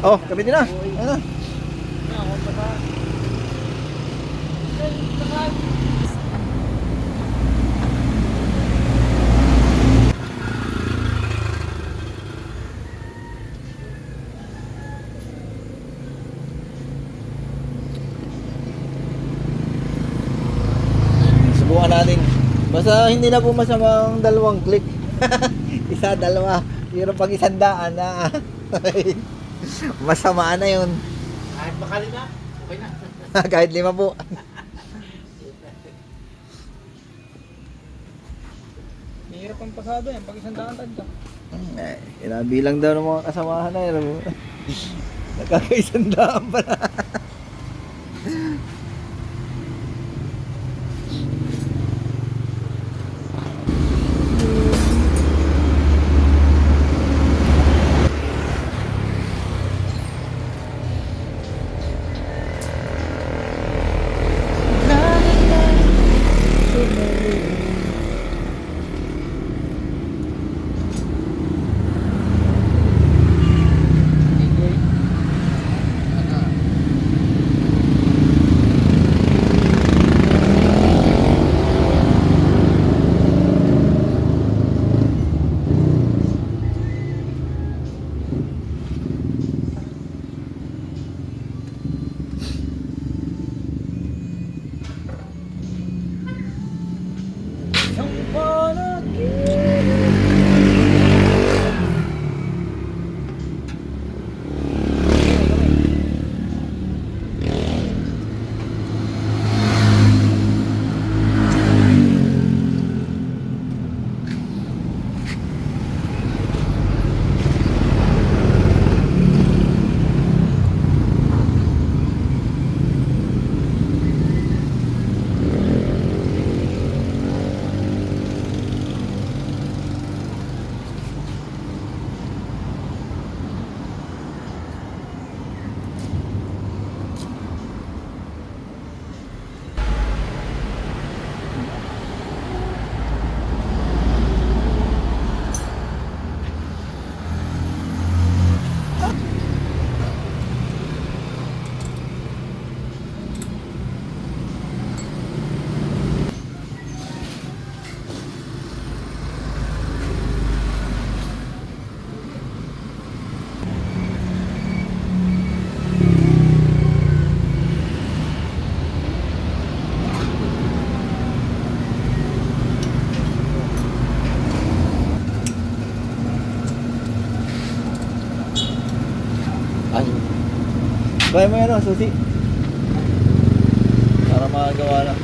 Oh, gamitin na. Ano? Subukan natin. Basta hindi na po masamang dalawang click. Isa, dalawa. Pero pag 100 na. Masama na yun. Kahit bakali na, okay na. Kahit 5 po. Mahirap ang pasado yan pag 100 tansya. Inabilang daw ng mga kasamahan na yun. Nakaka-100 pa na. Ay. Kaya mo yan, susi. Para makagawa na.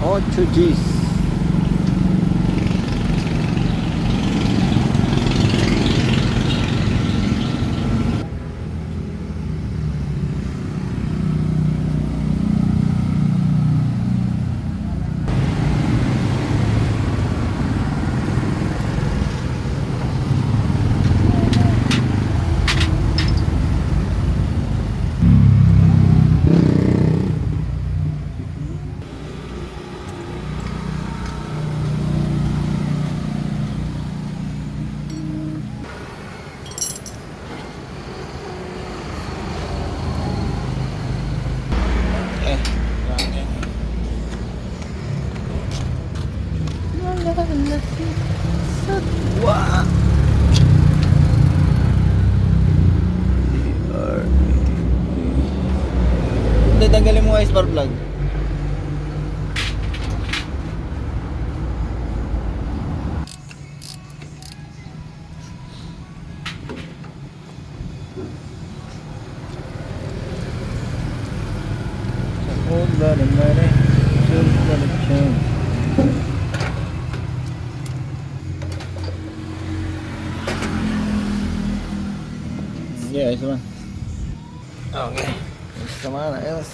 Ocho Gs. Wah. Hindi, tanggalin mo nga yung spark plug. Hold on a minute. Just gonna change. Yeah, ayos naman. Okay. Basta mga ayos.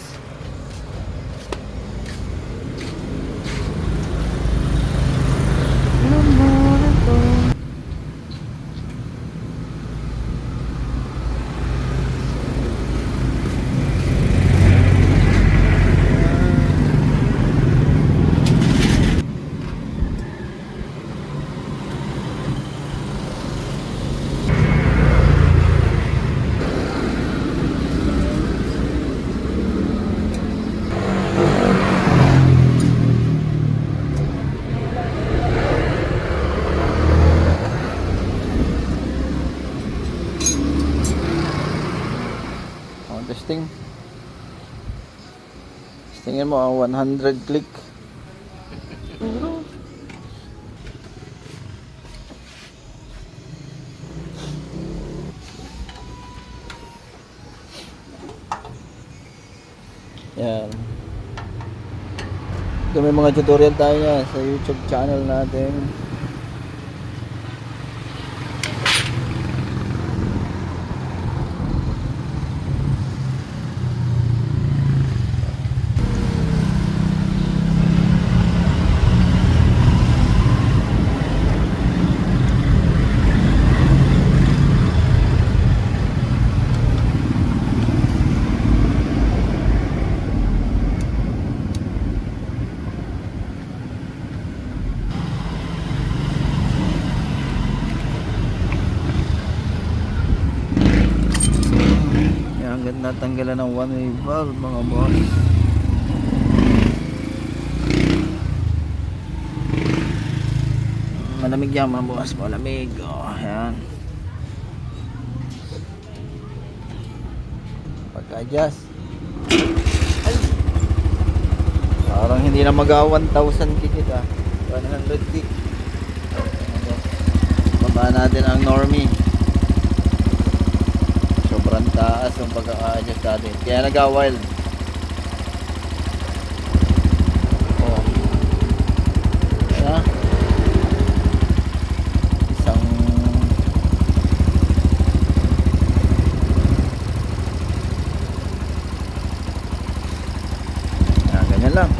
Testing. Testingin mo ang 100 click. Yan. Ito may mga tutorial tayo niya sa YouTube channel natin. Hanggang natanggalan ng one-way valve mga boss. Malamig yan mga boss, malamig. Oh, ayan. Pagka-adjust. Ay! Parang hindi na mag-1,000 kick ito. 100 kick. Baba natin ang normie. Sobrang taas yung pagka-adjust natin. Kaya nag-wild. Oh. Kaya isang ganyan lang.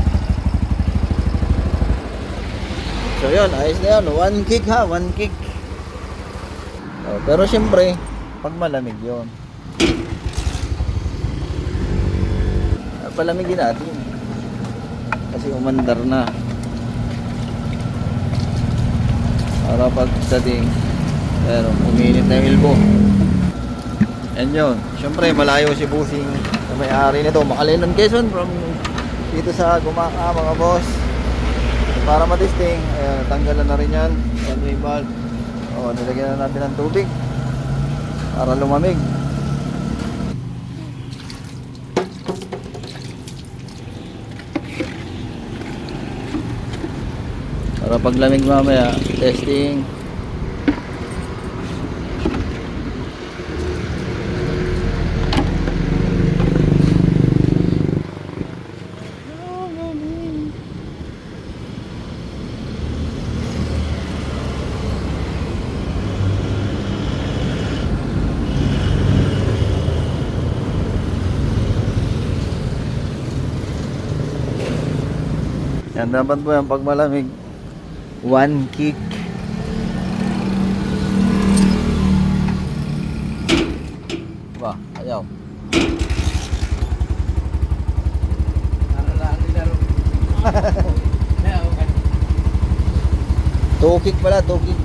So yun, ayos na yun. 1 kick ha, 1 kick. Oh, pero syempre pag malamig yun, palamigin natin kasi umandar na para pag dating pero uminit na yung elbow. And yun, syempre malayo si Busing na may-ari nito, Macalenon, Quezon, from dito sa Gumaka mga boss. Para matesting, ayan, natanggalan na rin yan one-way valve. O, nilagyan na natin ng tubig para lumamig. Para paglamig mamaya, testing. Yan, dapat po yan pag malamig. 1 kick. Ba, ayaw. Two kick pala, 2 kick.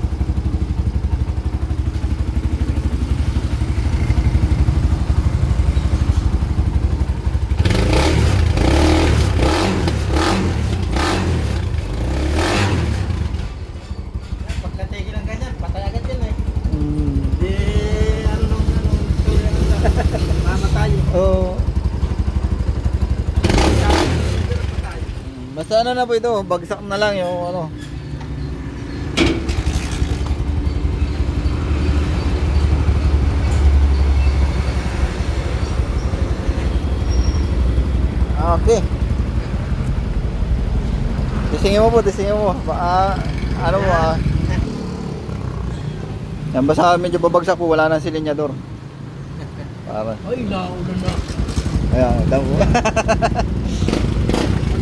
Oh. Basta ano na po ito, bagsak na lang yung ano. Okay. Tisingin mo po, tisingin mo. Ano mo Yan, basta medyo babagsak po, wala nang silinyador. Para. Ay, naulan na. Ayan, damo.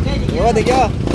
Okay, Thank you.